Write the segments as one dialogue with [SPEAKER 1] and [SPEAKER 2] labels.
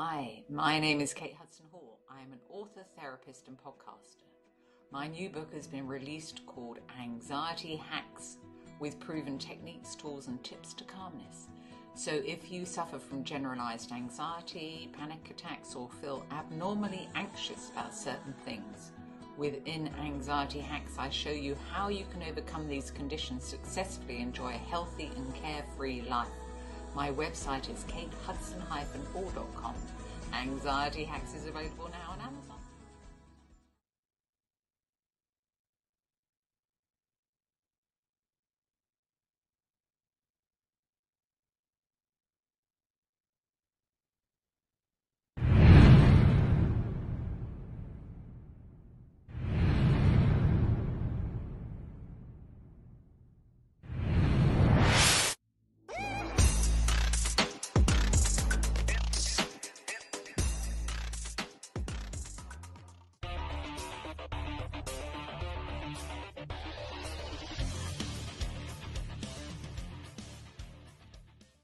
[SPEAKER 1] Hi, my name is Kate Hudson Hall. I am an author, therapist, and podcaster. My new book has been released called Anxiety Hacks, with proven techniques, tools, and tips to calmness. So if you suffer from generalized anxiety, panic attacks, or feel abnormally anxious about certain things, within Anxiety Hacks, I show you how you can overcome these conditions successfully, enjoy a healthy and carefree life. My website is katehudson-hall.com. Anxiety Hacks is available now on Amazon.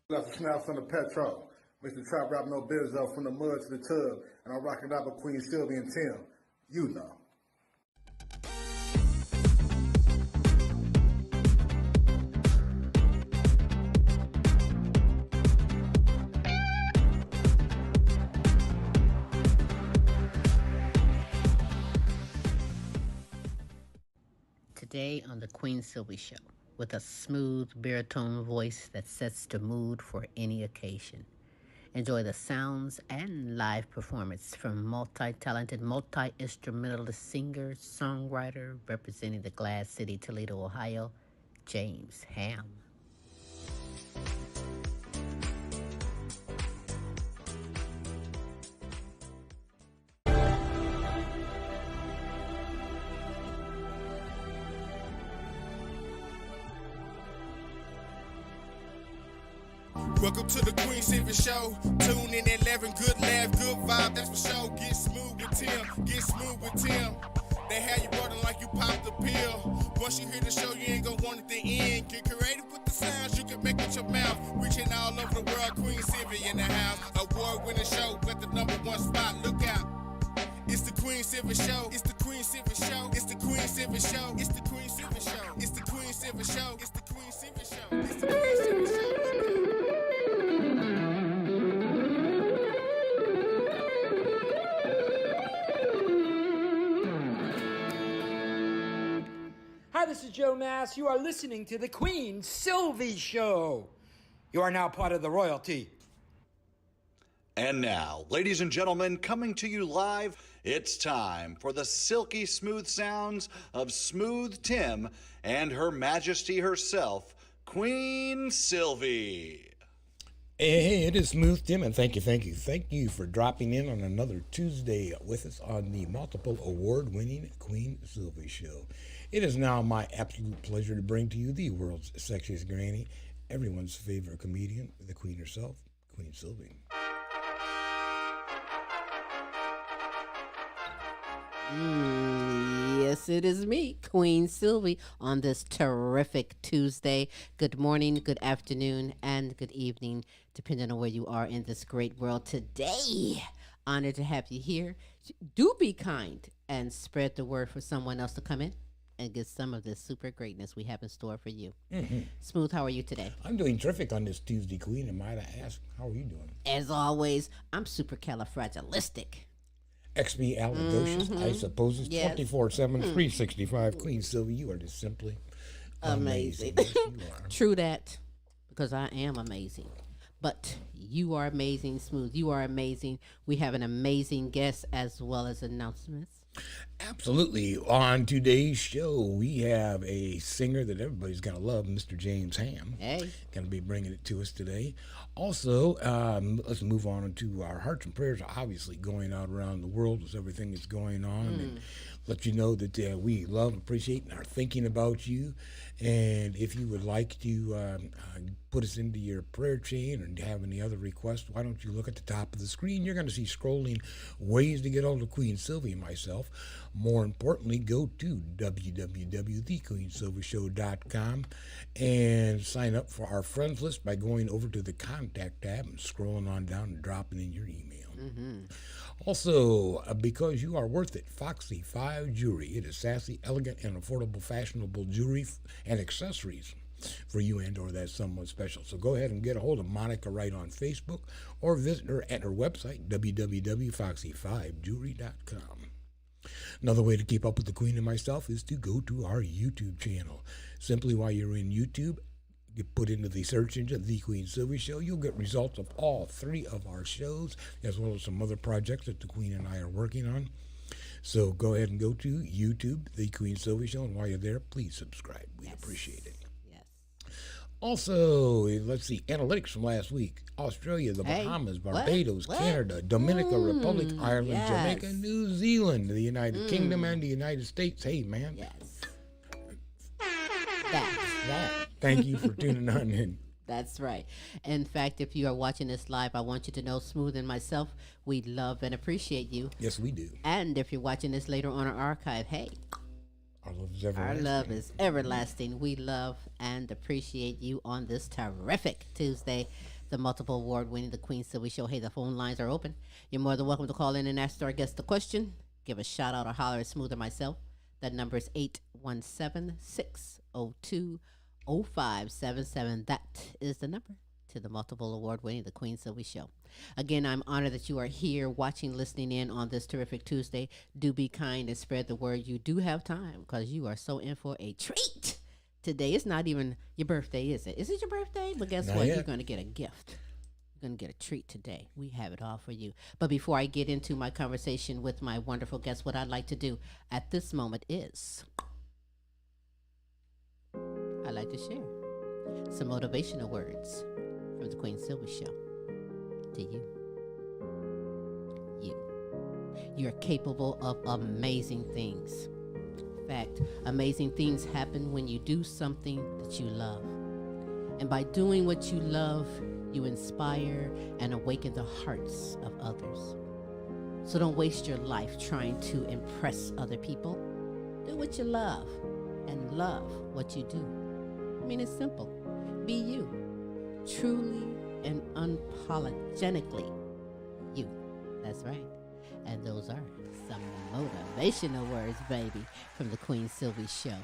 [SPEAKER 2] That's a snap from the petrol. Mr. Trap Rap No Bizzo from the mud to the tub. And I'm rocking out with Queen Silvy and Tim. You know.
[SPEAKER 3] Today on the Queen Silvy Show, with a smooth baritone voice that sets the mood for any occasion. Enjoy the sounds and live performance from multi-talented, multi-instrumentalist singer, songwriter, representing the Glass City-Toledo, Ohio, James Ham.
[SPEAKER 4] Welcome to the Queen Silvy Show. Tune in at 11, good laugh, good vibe, that's for sure. Get smooth with Tim, get smooth with Tim. They have you rolling like you popped the pill. Once you hear the show, you ain't gonna want it to end. Get creative with the sounds you can make with your mouth. Reaching all over the world, Queen Silvy in the house. Award-winning show, got the #1 spot, look out. It's the Queen Silvy Show. It's the Queen Silvy Show. It's the Queen Silvy Show. It's the Queen Silvy Show. It's the Queen Silvy Show. It's the Queen Silvy Show. It's the Queen Silvy Show.
[SPEAKER 5] Hi, this is Joe Mass. You are listening to the Queen Silvy Show. You are now part of the royalty.
[SPEAKER 6] And now, ladies and gentlemen, coming to you live, it's time for the silky smooth sounds of Smooth Tim and Her Majesty herself, Queen Silvy.
[SPEAKER 7] Hey, it is Smooth Tim, and thank you for dropping in on another Tuesday with us on the multiple award-winning Queen Silvy Show. It is now my absolute pleasure to bring to you the world's sexiest granny, everyone's favorite comedian, the Queen herself, Queen Silvy.
[SPEAKER 3] Yes, it is me, Queen Silvy, on this terrific Tuesday. Good morning, good afternoon, and good evening, depending on where you are in this great world today. Honored to have you here. Do be kind and spread the word for someone else to come in and get some of this super greatness we have in store for you. Mm-hmm. Smooth, how are you today?
[SPEAKER 7] I'm doing terrific on this Tuesday, Queen. And might I ask, how are you doing?
[SPEAKER 3] As always, I'm supercalifragilistic.
[SPEAKER 7] Expialidocious, I suppose it's
[SPEAKER 3] Yes.
[SPEAKER 7] 24/7, 365. Queen Silvy, you are just simply amazing. Yes, you are.
[SPEAKER 3] True that, because I am amazing. But you are amazing, Smooth. You are amazing. We have an amazing guest as well as announcements.
[SPEAKER 7] Absolutely. On today's show, we have a singer that everybody's going to love, Mr. James Ham.
[SPEAKER 3] Hey.
[SPEAKER 7] Going to be bringing it to us today. Also, let's move on to our hearts and prayers, obviously going out around the world with everything that's going on. And let you know that we love, appreciate, and are thinking about you. And if you would like to put us into your prayer chain or have any other requests, why don't you look at the top of the screen? You're going to see scrolling ways to get hold of Queen Silvy and myself. More importantly, go to www.thequeensilvyshow.com and sign up for our friends list by going over to the contact tab and scrolling on down and dropping in your email. Also, because you are worth it, Foxy 5 Jewelry. It is sassy, elegant, and affordable, fashionable jewelry and accessories for you and or that someone special. So go ahead and get a hold of Monica right on Facebook or visit her at her website, www.foxy5jewelry.com. Another way to keep up with the Queen and myself is to go to our YouTube channel. Simply while you're in YouTube, you put into the search engine The Queen Silvy Show. You'll get results of all 3 of our shows, as well as some other projects that the Queen and I are working on. So go ahead and go to YouTube, The Queen Silvy Show, and while you're there, please subscribe. We'd appreciate it.
[SPEAKER 3] Yes.
[SPEAKER 7] Also, let's see, analytics from last week. Australia, the Bahamas, Barbados, Canada, Dominican Republic, Ireland, Jamaica, New Zealand, the United Kingdom, and the United States. Hey, man.
[SPEAKER 3] Yes.
[SPEAKER 7] That. Thank you for tuning on in.
[SPEAKER 3] That's right. In fact, if you are watching this live, I want you to know Smooth and myself, we love and appreciate you.
[SPEAKER 7] Yes, we do.
[SPEAKER 3] And if you're watching this later on our archive, hey,
[SPEAKER 7] our love is everlasting.
[SPEAKER 3] Our love is everlasting. We love and appreciate you on this terrific Tuesday. The multiple award-winning The Queen Silvy Show. Hey, the phone lines are open. You're more than welcome to call in and ask our guest a question. Give a shout-out or holler at Smooth or myself. That number is 817-602-0577. That is the number to the multiple award-winning The Queen Silvy Show. Again, I'm honored that you are here watching, listening in on this terrific Tuesday. Do be kind and spread the word. You do have time because you are so in for a treat. Today, it's not even your birthday, is it? Is it your birthday? But guess what? You're going to get a gift. You're going to get a treat today. We have it all for you. But before I get into my conversation with my wonderful guest, what I'd like to do at this moment is I'd like to share some motivational words from the Queen Silvy Show to you. You're capable of amazing things. In fact, amazing things happen when you do something that you love. And by doing what you love, you inspire and awaken the hearts of others. So don't waste your life trying to impress other people. Do what you love and love what you do. I mean, it's simple. Be you. Truly and unapologetically you. That's right. And those are some motivational words, baby, from the Queen Silvy Show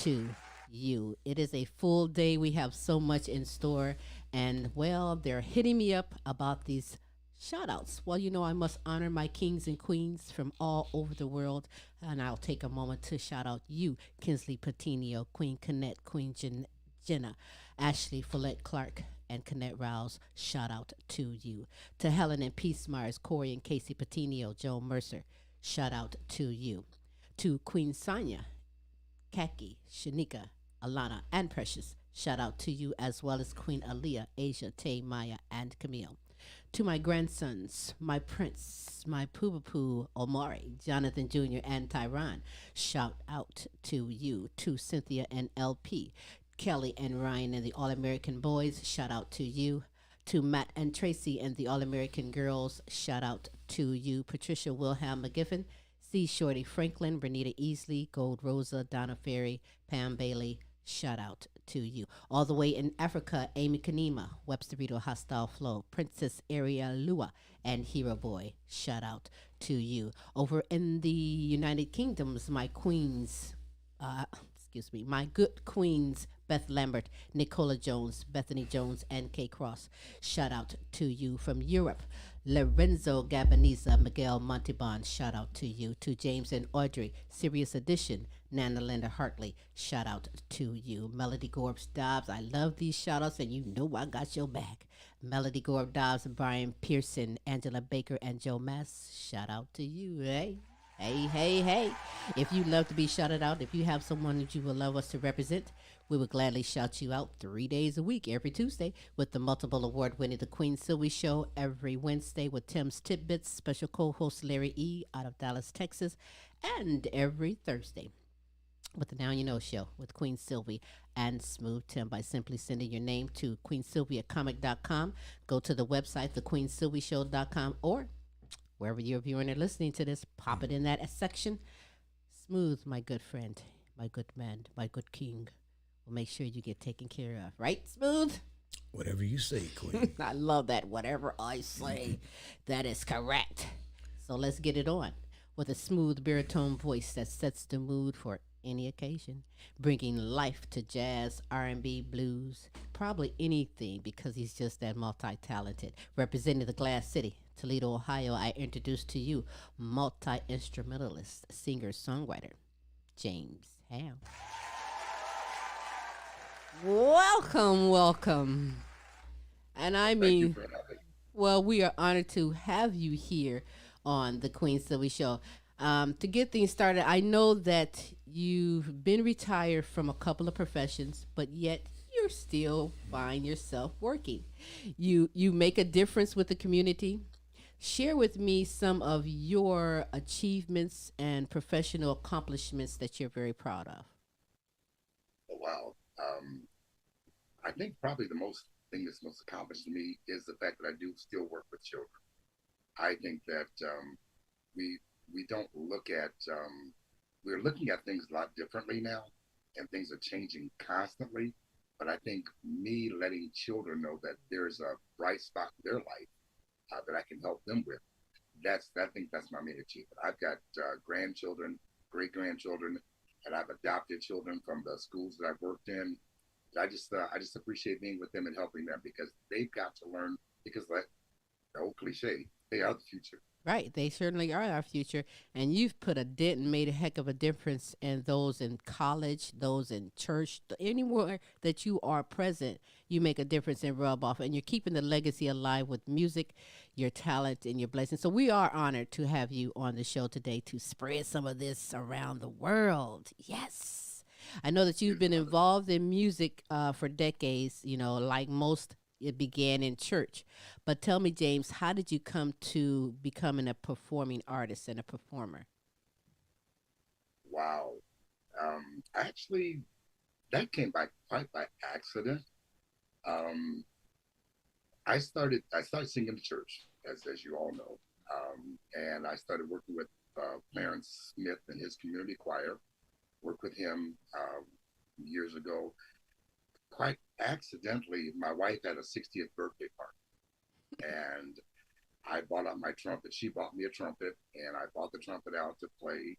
[SPEAKER 3] to you. It is a full day. We have so much in store. And, well, they're hitting me up about these shout-outs. Well, you know, I must honor my kings and queens from all over the world. And I'll take a moment to shout out you, Kinsley Patinio, Queen Connect, Queen Jenna, Ashley Follette Clark, and Connect Rouse. Shout out to you. To Helen and Peace Myers, Corey and Casey Patinio, Joe Mercer. Shout out to you. To Queen Sonia, Kaki, Shanika, Alana, and Precious. Shout out to you, as well as Queen Aaliyah, Asia, Tay, Maya, and Camille. To my grandsons, my prince, my Poo Omari, Jonathan Jr., and Tyron. Shout out to you. To Cynthia and LP, Kelly and Ryan and the All-American Boys. Shout out to you. To Matt and Tracy and the All-American Girls. Shout out to you. Patricia Wilhelm McGiffin, C. Shorty Franklin, Bernita Easley, Gold Rosa, Donna Ferry, Pam Bailey. Shout out to you. All the way in Africa, Amy Kanima, Webster Rito, Hostile Flow, Princess Ariel Lua, and Hero Boy. Shout out to you. Over in the United Kingdoms, my queens, my good queens, Beth Lambert, Nicola Jones, Bethany Jones, and Kay Cross. Shout out to you. From Europe, Lorenzo Gabaniza, Miguel Montebon. Shout out to you. To James and Audrey, Sirius Edition, Nana Linda Hartley. Shout out to you. Melody Gorbs Dobbs. I love these shout outs, and you know I got your back. Melody Gorb Dobbs, Brian Pearson, Angela Baker, and Joe Mass. Shout out to you. Hey. If you love to be shouted out, if you have someone that you would love us to represent, we would gladly shout you out 3 days a week, every Tuesday, with the multiple award-winning The Queen Silvy Show, every Wednesday with Tim's Tidbits, special co-host Larry E. out of Dallas, Texas, and every Thursday with the Now You Know Show with Queen Silvy and Smooth Tim by simply sending your name to queensylvia@comic.com. Go to the website, thequeensylvyshow.com, or wherever you're viewing or listening to this, pop it in that section. Smooth, my good friend, my good man, my good king, will make sure you get taken care of. Right, Smooth?
[SPEAKER 7] Whatever you say, Queen.
[SPEAKER 3] I love that. Whatever I say, that is correct. So let's get it on with a smooth baritone voice that sets the mood for any occasion, bringing life to jazz, R&B, blues, probably anything because he's just that multi-talented. Representing the Glass City, Toledo, Ohio, I introduce to you multi-instrumentalist, singer, songwriter, James Ham. Welcome, welcome. And I mean, well, we are honored to have you here on the Queen Silvy Show. To get things started, I know that you've been retired from a couple of professions, but yet you're still find yourself working. You make a difference with the community. Share with me some of your achievements and professional accomplishments that you're very proud of.
[SPEAKER 8] Oh, wow. I think probably the most thing that's most accomplished to me is the fact that I do still work with children. I think that we don't look at we're looking at things a lot differently now, and things are changing constantly. But I think me letting children know that there's a bright spot in their life that I can help them with. I think that's my main achievement. I've got grandchildren, great grandchildren, and I've adopted children from the schools that I've worked in. I just appreciate being with them and helping them because they've got to learn. Because like the old cliche, they are the future.
[SPEAKER 3] Right, they certainly are our future, and you've put a dent and made a heck of a difference in those in college, those in church, anywhere that you are present. You make a difference and rub off, and you're keeping the legacy alive with music, your talent, and your blessings. So we are honored to have you on the show today to spread some of this around the world. Yes. I know that you've been involved in music for decades, like most, it began in church. But tell me, James, how did you come to becoming a performing artist and a performer?
[SPEAKER 8] Wow. Actually, that came by quite by accident. I started singing in church, as you all know. And I started working with Clarence Smith and his community choir. Worked with him years ago. Quite accidentally, my wife had a 60th birthday party, and I bought out my trumpet. She bought me a trumpet, and I bought the trumpet out to play,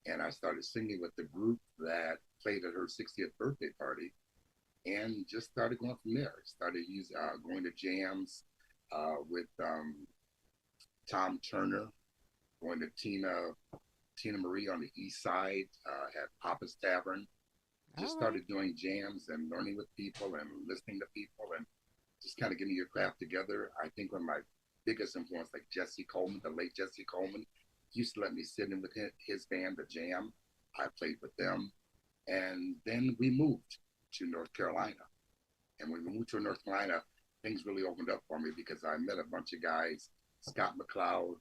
[SPEAKER 8] and I started singing with the group that played at her 60th birthday party, and just started going from there. Started going to jams with Tom Turner, going to Tina Marie on the east side at Papa's Tavern. Just started doing jams and learning with people and listening to people and just kind of getting your craft together. I think one of my biggest influence, like Jesse Coleman, the late Jesse Coleman, used to let me sit in with his band, The Jam. I played with them. And then we moved to North Carolina. And when we moved to North Carolina, things really opened up for me because I met a bunch of guys, Scott McLeod,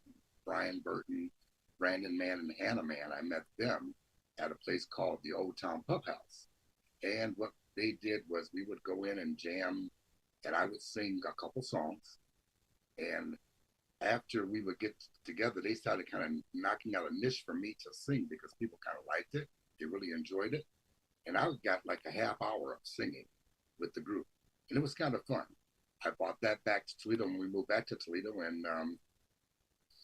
[SPEAKER 8] Brian Burton, Brandon Mann, and Hannah Mann. I met them at a place called the Old Town Pub House. And what they did was we would go in and jam, and I would sing a couple songs. And after we would get together, they started kind of knocking out a niche for me to sing because people kind of liked it. They really enjoyed it. And I got like a half hour of singing with the group. And it was kind of fun. I brought that back to Toledo when we moved back to Toledo and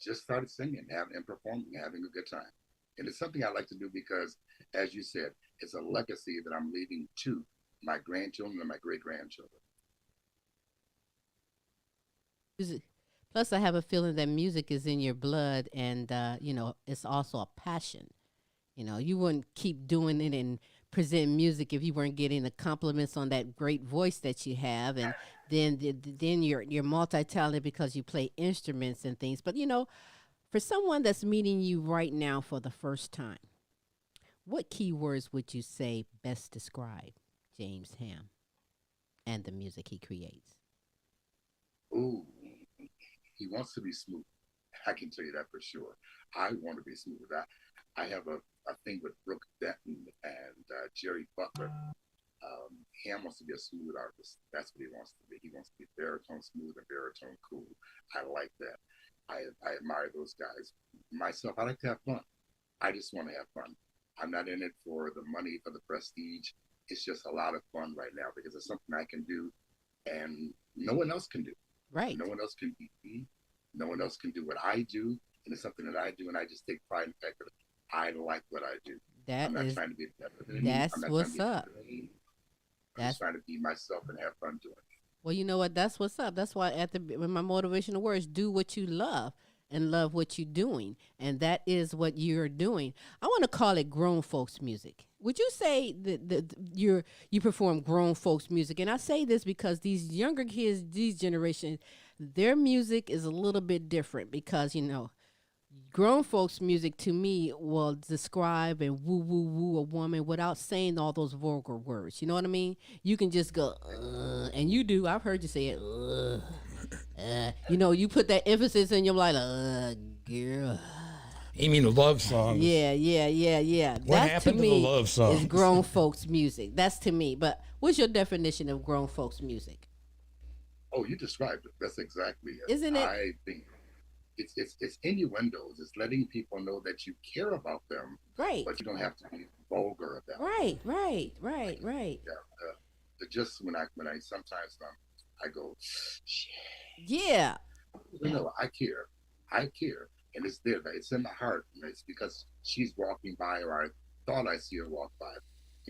[SPEAKER 8] just started singing and performing, having a good time. And it's something I like to do because, as you said, it's a legacy that I'm leaving to my grandchildren and my great-grandchildren.
[SPEAKER 3] Plus, I have a feeling that music is in your blood, and it's also a passion. You wouldn't keep doing it and present music if you weren't getting the compliments on that great voice that you have, and then you're multi-talented because you play instruments and things. But for someone that's meeting you right now for the first time, what keywords would you say best describe James Ham and the music he creates?
[SPEAKER 8] Ooh, he wants to be smooth. I can tell you that for sure. I want to be smooth. I have a thing with Brooke Denton and Jerry Butler. Ham wants to be a smooth artist. That's what he wants to be. He wants to be baritone smooth and baritone cool. I like that. I admire those guys. Myself, I like to have fun. I just want to have fun. I'm not in it for the money, for the prestige. It's just a lot of fun right now because it's something I can do and no one else can do.
[SPEAKER 3] Right.
[SPEAKER 8] No one else can beat me. No one else can do what I do, and it's something that I do, and I just take pride in the fact that I like what I do. I'm not trying to be better than you.
[SPEAKER 3] That's what's up.
[SPEAKER 8] I'm just trying to be myself and have fun doing it.
[SPEAKER 3] Well, you know what? That's what's up. That's why when my motivational words, do what you love and love what you're doing. And that is what you're doing. I want to call it grown folks music. Would you say that you perform grown folks music? And I say this because these younger kids, these generations, their music is a little bit different because, grown folks music to me will describe and woo woo woo a woman without saying all those vulgar words. You know what I mean? You can just go, and you do. I've heard you say it. You put that emphasis in your like, girl.
[SPEAKER 7] You mean the love songs?
[SPEAKER 3] Yeah.
[SPEAKER 7] What happened to the love songs?
[SPEAKER 3] Is grown folks music. That's to me. But what's your definition of grown folks music?
[SPEAKER 8] Oh, you described it. That's exactly it.
[SPEAKER 3] Isn't it?
[SPEAKER 8] I think it's innuendos. It's letting people know that you care about them,
[SPEAKER 3] right?
[SPEAKER 8] But you don't have to be vulgar about
[SPEAKER 3] it. Right.
[SPEAKER 8] Yeah. Just when I sometimes I go, shit.
[SPEAKER 3] Yeah.
[SPEAKER 8] No, I care, and it's there. It's in my heart. And it's because she's walking by, or I thought I see her walk by.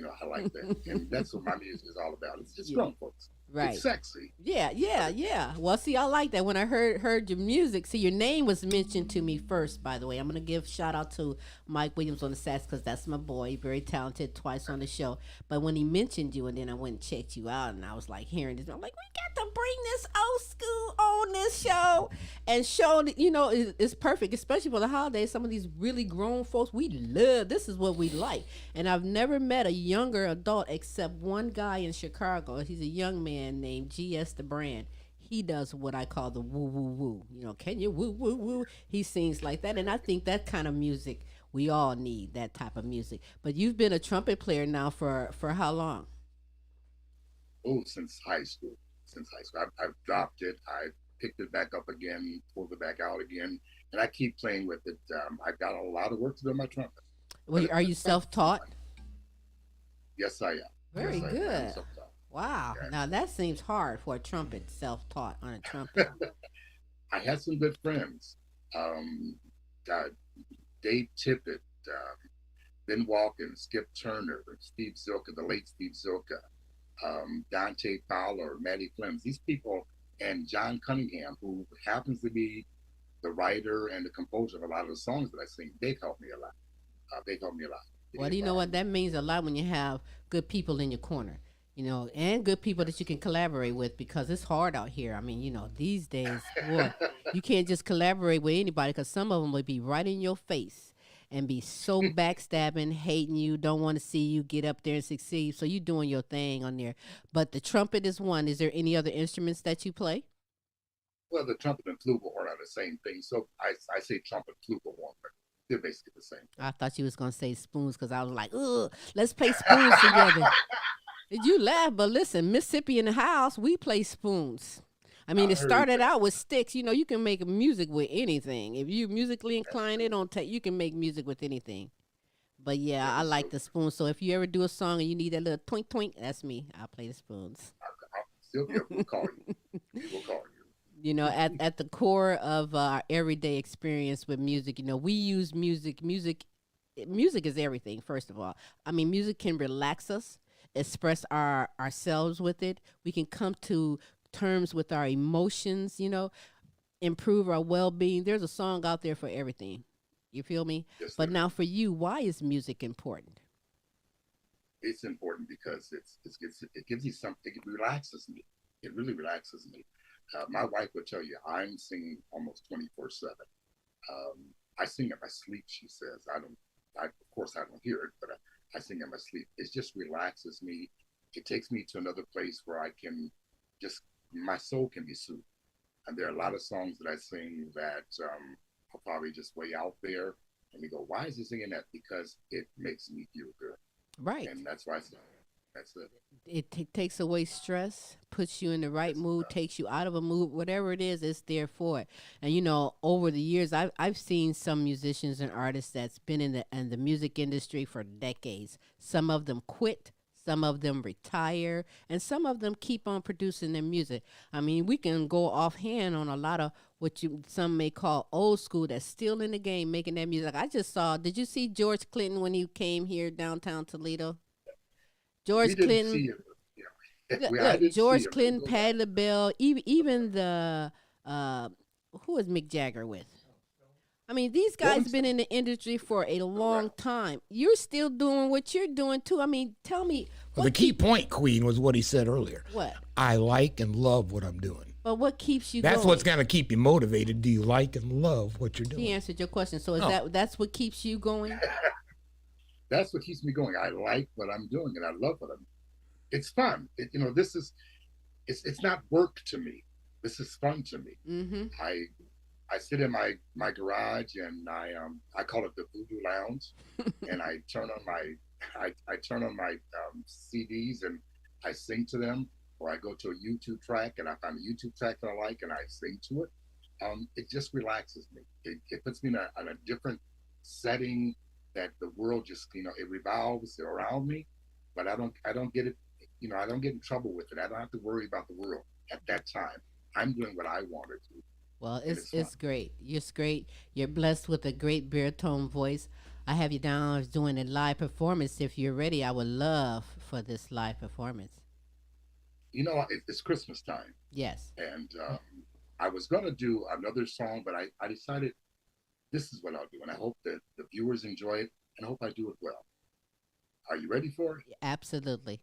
[SPEAKER 8] I like that, and that's what my music is all about. It's just grown folks.
[SPEAKER 3] Right.
[SPEAKER 8] It's sexy.
[SPEAKER 3] Yeah. Well, see, I like that. When I heard your music, see, your name was mentioned to me first, by the way. I'm going to give shout out to Mike Williams on the sax because that's my boy. Very talented, twice on the show. But when he mentioned you, and then I went and checked you out, and I was like hearing this. I'm like, we got to bring this old school on this show and show that, it's perfect, especially for the holidays. Some of these really grown folks, we love, this is what we like. And I've never met a younger adult except one guy in Chicago. He's a young man named G.S. the Brand. He does what I call the woo woo woo. Can you woo woo woo? He sings like that, and I think that kind of music, we all need that type of music. But you've been a trumpet player now for how long?
[SPEAKER 8] Oh, since high school. I've dropped it. I picked it back up again, pulled it back out again, and I keep playing with it. I've got a lot of work to do on my trumpet.
[SPEAKER 3] Well, are you self-taught?
[SPEAKER 8] Yes, I am.
[SPEAKER 3] Very
[SPEAKER 8] yes,
[SPEAKER 3] good.
[SPEAKER 8] I am self-taught.
[SPEAKER 3] Wow.
[SPEAKER 8] Yeah.
[SPEAKER 3] Now that seems hard for a trumpet, self-taught on a trumpet.
[SPEAKER 8] I had some good friends. Dave Tippett, Ben Walken, Skip Turner, Steve Zilka, the late Steve Zilka, Dante Fowler, Matty Clemens, these people, and John Cunningham, who happens to be the writer and the composer of a lot of the songs that I sing. They've helped me a lot.
[SPEAKER 3] Well, you know what? That means a lot when you have good people in your corner. And good people that you can collaborate with, because it's hard out here. I mean, these days, boy, you can't just collaborate with anybody because some of them will be right in your face and be so backstabbing, hating you, don't want to see you get up there and succeed. So you're doing your thing on there. But the trumpet is one. Is there any other instruments that you play?
[SPEAKER 8] Well, the trumpet and flugelhorn are the same thing. So I say trumpet, flugelhorn, but they're basically the same.
[SPEAKER 3] I thought you was going to say spoons because I was like, ugh, let's play spoons together. You laugh, but listen, Mississippi in the house, we play spoons. I mean, it started out with sticks. You can make music with anything. If you're musically inclined, you can make music with anything. But yeah, I like the spoons. So if you ever do a song and you need that little twink twink, that's me. I'll play the spoons.
[SPEAKER 8] Sylvia, we'll call you. We'll call you.
[SPEAKER 3] At the core of our everyday experience with music, we use music. Music is everything, first of all. I mean, music can relax us, express ourselves with it. We can come to terms with our emotions, improve our well-being. There's a song out there for everything. You feel me?
[SPEAKER 8] Yes,
[SPEAKER 3] but now for you, why is music important?
[SPEAKER 8] It's important because it gives you something. It relaxes me. It really relaxes me. My wife would tell you I'm singing almost 24/7. I sing in my sleep, she says. Of course I don't hear it, but I sing in my sleep. It just relaxes me. It takes me to another place where I can my soul can be soothed. And there are a lot of songs that I sing that are probably just way out there. And you go, why is he singing that? Because it makes me feel good.
[SPEAKER 3] Right.
[SPEAKER 8] And that's why I sing. That's it.
[SPEAKER 3] It takes away stress, puts you in the right mood, takes you out of a mood, whatever it is, it's there for it. And over the years, I've seen some musicians and artists that's been in the music industry for decades. Some of them quit, Some of them retire, and some of them keep on producing their music. I mean, we can go offhand on a lot of what some may call old school that's still in the game making that music. I just saw. Did you see George Clinton when he came here downtown Toledo? George
[SPEAKER 8] We didn't
[SPEAKER 3] Clinton.
[SPEAKER 8] see him. Yeah. I
[SPEAKER 3] Look,
[SPEAKER 8] didn't see
[SPEAKER 3] George
[SPEAKER 8] him.
[SPEAKER 3] Clinton, Patti LaBelle, even the who was Mick Jagger with? I mean, these guys been in the industry for a long time. You're still doing what you're doing too. I mean, tell me.
[SPEAKER 7] Well, the key point, Queen, was what he said earlier.
[SPEAKER 3] What?
[SPEAKER 7] I like and love what I'm doing.
[SPEAKER 3] But what keeps you
[SPEAKER 7] That's
[SPEAKER 3] going?
[SPEAKER 7] what's going to keep you motivated. Do you like and love what you're doing?
[SPEAKER 3] He answered your question. So is that's what keeps you going?
[SPEAKER 8] That's what keeps me going. I like what I'm doing, and I love what I'm. It's fun. This is. It's not work to me. This is fun to me.
[SPEAKER 3] Mm-hmm.
[SPEAKER 8] I sit in my garage and I call it the Voodoo Lounge, and I turn on my CDs and I sing to them, or I go to a YouTube track and I find a YouTube track that I like and I sing to it. It just relaxes me. It puts me in a different setting that the world just it revolves around me, but I don't get it. I don't get in trouble with it. I don't have to worry about the world at that time. I'm doing what I wanted to.
[SPEAKER 3] Well, it's great. It's great. You're blessed with a great baritone voice. I have you down as doing a live performance. If you're ready, I would love for this live performance.
[SPEAKER 8] It's Christmas time.
[SPEAKER 3] Yes.
[SPEAKER 8] And I was going to do another song, but I decided this is what I'll do. And I hope that the viewers enjoy it, and I hope I do it well. Are you ready for it?
[SPEAKER 3] Absolutely.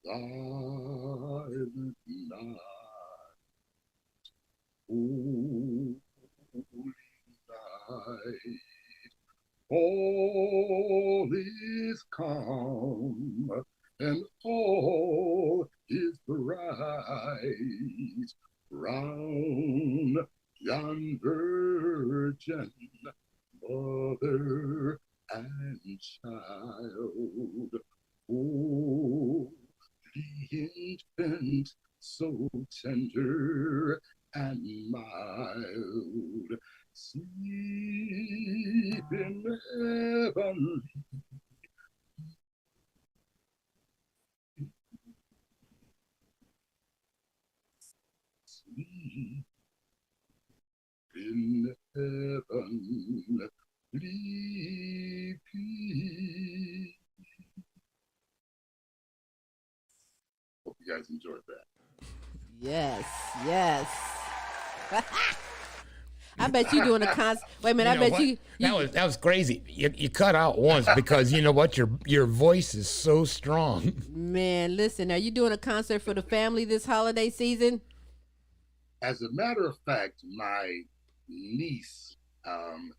[SPEAKER 8] Silent night. Holy night, all is calm, and all is bright. Round yon virgin mother and child, holy infant, so tender and mild, sleep in heavenly, sleep in heavenly peace. Hope you guys enjoyed that.
[SPEAKER 3] Yes, yes. I bet you doing a concert. Wait a minute, I bet
[SPEAKER 7] what?
[SPEAKER 3] you
[SPEAKER 7] That was crazy. You cut out once because you know what? Your voice is so strong.
[SPEAKER 3] Man, listen, are you doing a concert for the family this holiday season?
[SPEAKER 8] As a matter of fact, my niece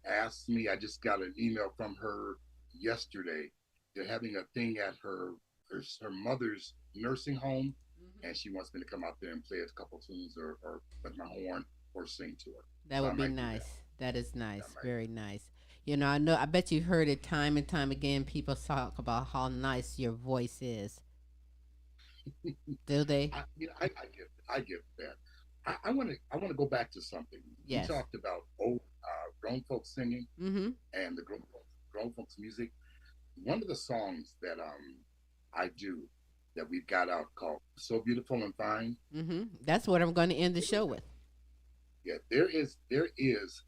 [SPEAKER 8] asked me, I just got an email from her yesterday. They're having a thing at her mother's nursing home, and she wants me to come out there and play a couple tunes or with my horn or sing to her.
[SPEAKER 3] That would be nice. That is nice. Very nice. I bet you heard it time and time again. People talk about how nice your voice is. Do they?
[SPEAKER 8] I get that. I want to go back to something.
[SPEAKER 3] Yes.
[SPEAKER 8] You talked about old grown folks singing
[SPEAKER 3] Mm-hmm.
[SPEAKER 8] and the grown folks music. One of the songs that I do that we've got out called "So Beautiful and Fine."
[SPEAKER 3] Mm-hmm. That's what I'm going to end the show with.
[SPEAKER 8] Yeah, there is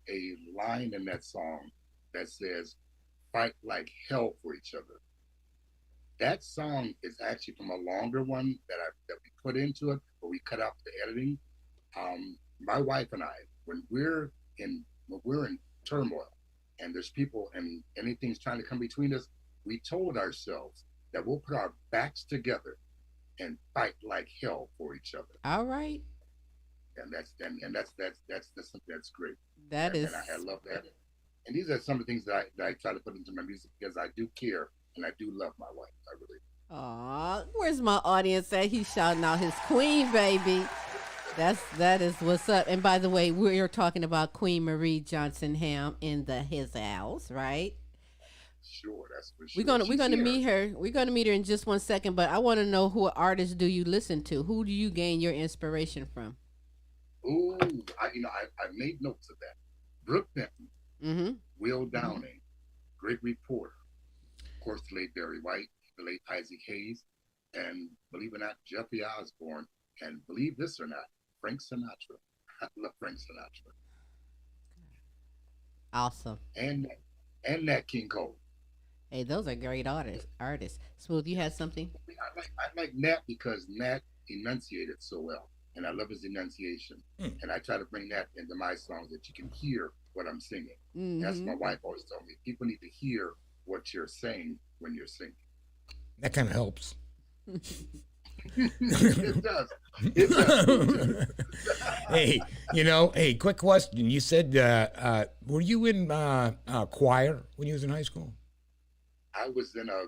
[SPEAKER 8] a line in that song that says, "Fight like hell for each other." That song is actually from a longer one that we put into it, but we cut out the editing. My wife and I, when we're in turmoil and there's people and anything's trying to come between us, we told ourselves that we'll put our backs together and fight like hell for each other.
[SPEAKER 3] All right.
[SPEAKER 8] And that's something that's great.
[SPEAKER 3] That is.
[SPEAKER 8] And I love that. And these are some of the things that I try to put into my music because I do care and I do love my wife. I really do.
[SPEAKER 3] Aw, where's my audience at? He's shouting out his queen, baby. That is what's up. And by the way, we're talking about Queen Marie Johnson Ham in his house, right?
[SPEAKER 8] Sure, that's for sure.
[SPEAKER 3] We're gonna meet her. We're gonna meet her in just 1 second. But I want to know who artists do you listen to? Who do you gain your inspiration from?
[SPEAKER 8] Ooh, I made notes of that. Brooke Benton,
[SPEAKER 3] Mm-hmm.
[SPEAKER 8] Will Downing, Gregory Porter, of course, late Barry White, the late Isaac Hayes, and believe it or not, Jeffrey Osborne, and believe this or not, Frank Sinatra. I love Frank Sinatra.
[SPEAKER 3] Awesome.
[SPEAKER 8] And Nat King Cole.
[SPEAKER 3] Hey, those are great artists. Smooth, you had something?
[SPEAKER 8] I like Nat because Nat enunciated so well, and I love his enunciation. And I try to bring that into my songs that you can hear what I'm singing. That's what my wife always told me. People need to hear what you're saying when you're singing.
[SPEAKER 7] That kind of helps.
[SPEAKER 8] It does. It does.
[SPEAKER 7] Hey, quick question. You said, were you in choir when you was in high school?
[SPEAKER 8] I was in a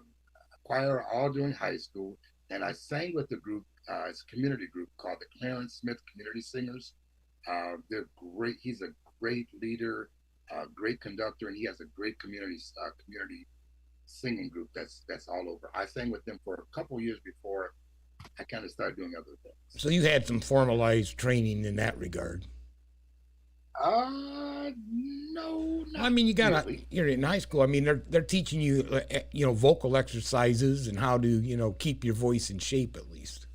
[SPEAKER 8] choir all during high school, and I sang with a group, it's a community group called the Clarence Smith Community Singers. They're great. He's a great leader, great conductor, and he has a great community singing group that's all over. I sang with them for a couple years before I kind of started doing other things.
[SPEAKER 7] So you had some formalized training in that regard.
[SPEAKER 8] No, not
[SPEAKER 7] I mean,
[SPEAKER 8] really.
[SPEAKER 7] you're in high school. I mean, they're teaching you, vocal exercises and how to, keep your voice in shape at least.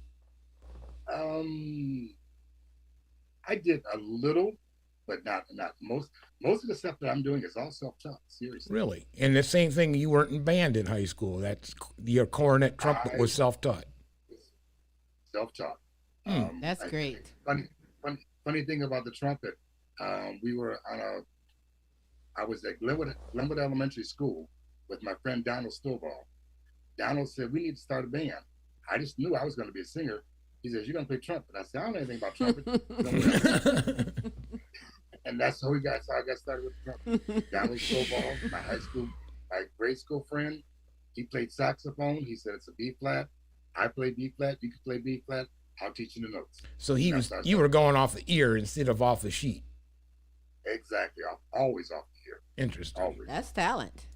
[SPEAKER 8] I did a little, but not most. Most of the stuff that I'm doing is all self-taught. Seriously.
[SPEAKER 7] Really? And the same thing, you weren't in band in high school. That's your cornet trumpet was self-taught.
[SPEAKER 8] Self-taught.
[SPEAKER 3] That's great.
[SPEAKER 8] Funny thing about the trumpet. We were I was at Glenwood Elementary School with my friend Donald Stovall. Donald said, we need to start a band. I just knew I was going to be a singer. He says, you're going to play trumpet. I said, I don't know anything about trumpet. And that's how I got started with the trumpet. Donald Stovall, my grade school friend, he played saxophone. He said, it's a B flat. I play B flat. You can play B flat. I'll teach you the notes.
[SPEAKER 7] So you were going off the ear instead of off the sheet.
[SPEAKER 8] Exactly. Always off the ear.
[SPEAKER 7] Interesting.
[SPEAKER 8] Always.
[SPEAKER 3] That's talent.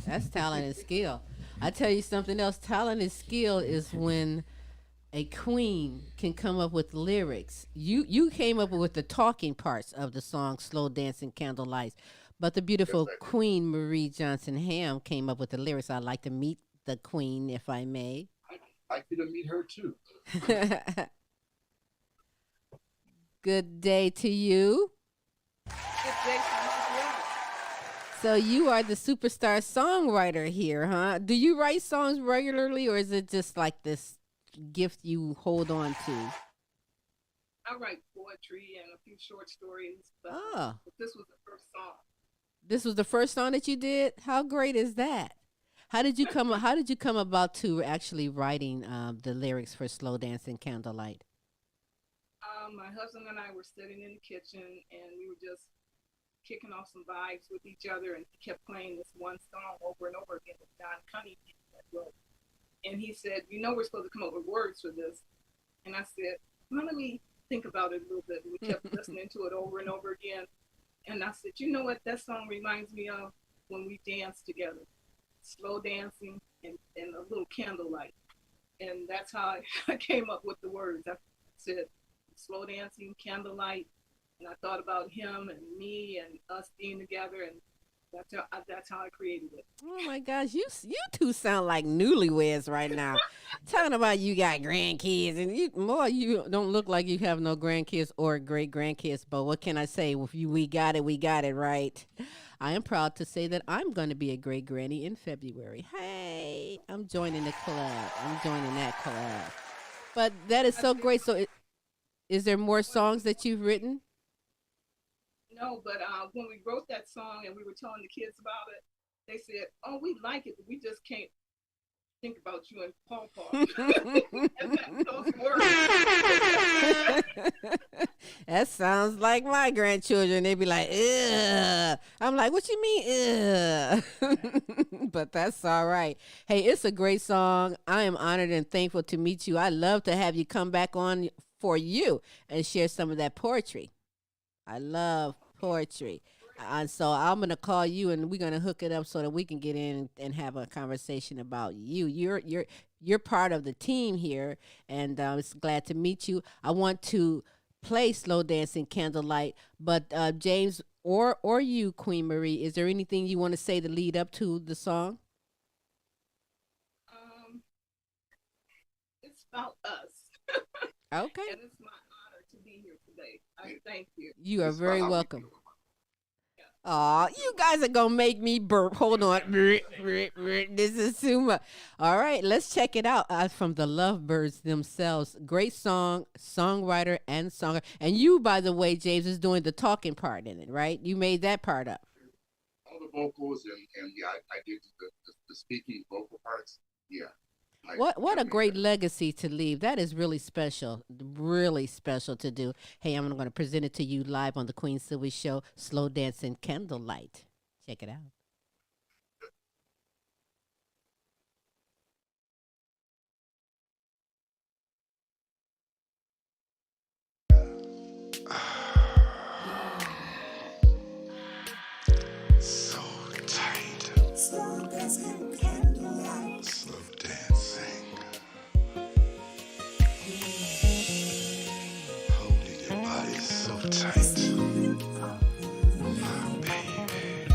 [SPEAKER 3] That's talent and skill. I tell you something else. Talent and skill is when a queen can come up with lyrics. You came up with the talking parts of the song "Slow Dancing Candlelight," but the beautiful Queen Marie Johnson Ham came up with the lyrics. I'd like to meet the queen, if I may.
[SPEAKER 8] I'd like you to meet her too.
[SPEAKER 3] Good day to you. So you are the superstar songwriter here, huh? Do you write songs regularly, or is it just like this gift you hold on to?
[SPEAKER 9] I write poetry and a few short stories, but this was the first song.
[SPEAKER 3] This was the first song that you did? How great is that? How did you come about to actually writing the lyrics for "Slow Dancing Candlelight"?
[SPEAKER 9] My husband and I were sitting in the kitchen, and we were just kicking off some vibes with each other, and he kept playing this one song over and over again with Don Cunningham. And he said, we're supposed to come up with words for this. And I said, well, let me think about it a little bit. And we kept listening to it over and over again. And I said, you know what that song reminds me of? When we danced together. Slow dancing and a little candlelight. And that's how I came up with the words. I said, slow dancing, candlelight. And I thought about him and me and us being together, and that's how I created it.
[SPEAKER 3] Oh my gosh, you two sound like newlyweds right now. Talking about you got grandkids, and you don't look like you have no grandkids or great grandkids. But what can I say? If we got it right. I am proud to say that I'm going to be a great granny in February. Hey, I'm joining the club. I'm joining that club. But that is so great. So, is there more songs that you've written?
[SPEAKER 9] No, but when we wrote that song and we were telling the kids about it, they said, oh, we like it, but we just can't think about you and Paw Paw. And those words.
[SPEAKER 3] That sounds like my grandchildren. They be like, ugh. I'm like, what you mean, ugh? But that's all right. Hey, it's a great song. I am honored and thankful to meet you. I'd love to have you come back on for you and share some of that poetry. I love poetry. So I'm going to call you and we're going to hook it up so that we can get in and have a conversation about you. You're part of the team here, and it's glad to meet you. I want to play Slow Dancing Candlelight, but James or you, Queen Marie, is there anything you want to say to lead up to the song?
[SPEAKER 9] about us.
[SPEAKER 3] Okay.
[SPEAKER 9] And it's my honor to be here today. I thank you.
[SPEAKER 3] You are
[SPEAKER 8] It's
[SPEAKER 3] very
[SPEAKER 8] about how we
[SPEAKER 3] welcome.
[SPEAKER 8] feel.
[SPEAKER 3] Aw, you guys are going to make me burp. Hold on. This is too much. All right, let's check it out from the Lovebirds themselves. Great song, songwriter, and songer. And you, by the way, James, is doing the talking part in it, right? You made that part up.
[SPEAKER 8] All the vocals and yeah, I did the speaking vocal parts. Yeah.
[SPEAKER 3] What a
[SPEAKER 8] definitely
[SPEAKER 3] great
[SPEAKER 8] did.
[SPEAKER 3] legacy to leave. That is really special to do. Hey, I'm going to present it to you live on the Queen Silvy Show, Slow Dancing Candlelight. Check it out.
[SPEAKER 4] So tight. Slow dancing candlelight. Slow dancing. Holding your body so tight. My baby.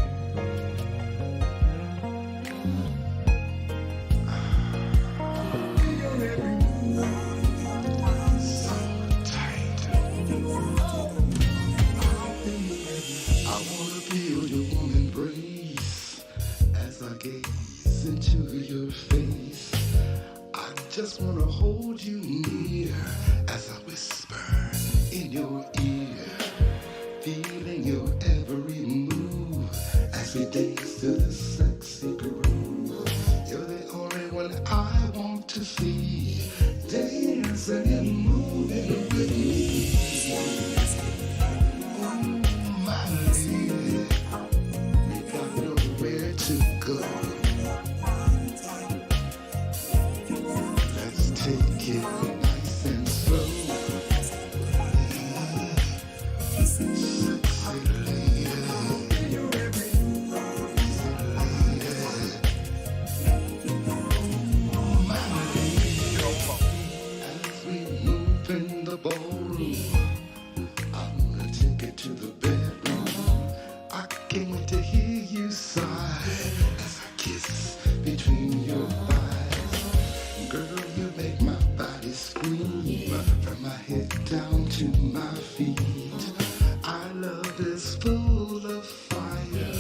[SPEAKER 4] So tight. I wanna feel your warm embrace as I gaze into your face. I just wanna hold you near as I whisper in your ear, feeling your every move as we dance to the sexy groove. You're the only one I want to see, dancing and moving with me. My lady, we got nowhere to go. Let's take it nice and slow. Sexy lady, my lady. As we move in the ballroom, I wanna take it to the bedroom. I can't wait to hear you sigh as I kiss between your thighs. Girl, you make my body scream from my head down to my feet. Our love is full of fire.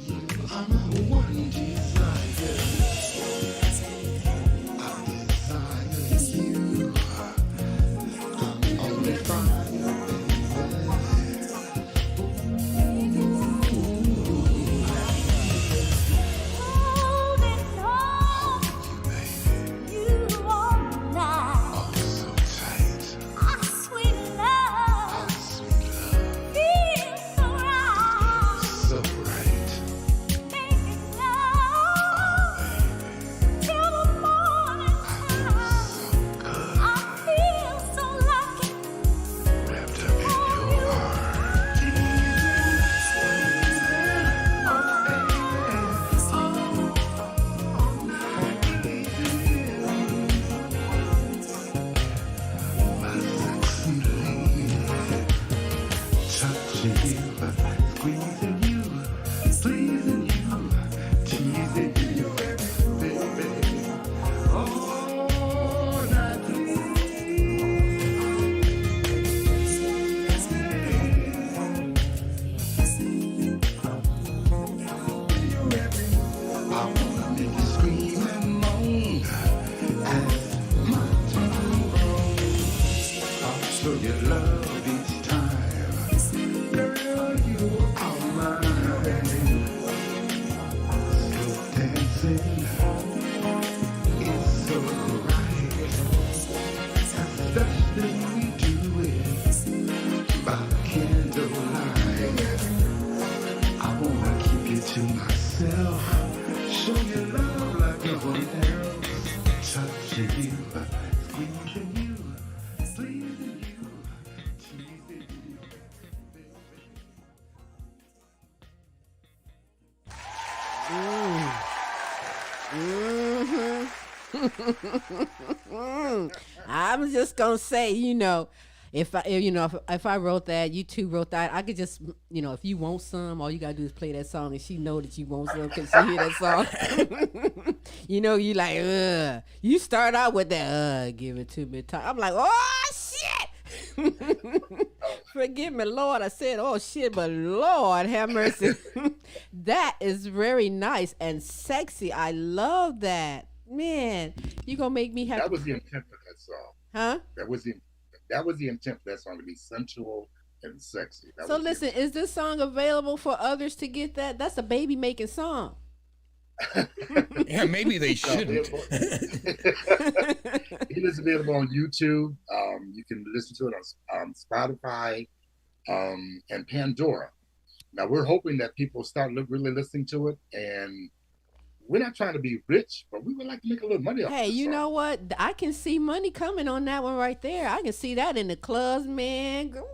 [SPEAKER 4] You are my one desire. I desire you. I'm only fire, oh, so tight. Sweet love. So right. Wrapped up in your arms. My sexy lady, touching you, squeezing you, pleasing you, teasing you, baby, all night I wanna make you scream and moan as my tongue grows. I'll show you love each time. Girl, you are mine. Slow dancing is so right. Especially when we do it by candlelight. I wanna keep you to myself. Show you love like no one else. Touching you, squeezing you, pleasing you, teasing you.
[SPEAKER 3] I'm just going to say, if I, if I wrote that, you two wrote that, I could just, if you want some, all you gotta do is play that song, and she know that you want some because she hear that song. You like, you start out with that, give it to me. I'm like, oh shit. Forgive me, Lord. I said, oh shit, but Lord have mercy. That is very nice and sexy. I love that. Man, you gonna make me happy.
[SPEAKER 8] That was the intent of that song.
[SPEAKER 3] Huh?
[SPEAKER 8] That was the intent of that song, to be sensual and sexy.
[SPEAKER 3] So listen, is this song available for others to get that? That's a baby making song.
[SPEAKER 7] Yeah, maybe they shouldn't.
[SPEAKER 8] It is available on YouTube. You can listen to it on Spotify and Pandora. Now we're hoping that people start really listening to it, and we're not trying to be rich, but we would like to make a little money off
[SPEAKER 3] Hey,
[SPEAKER 8] this
[SPEAKER 3] you
[SPEAKER 8] song.
[SPEAKER 3] know what? I can see money coming on that one right there. I can see that in the clubs, man. What?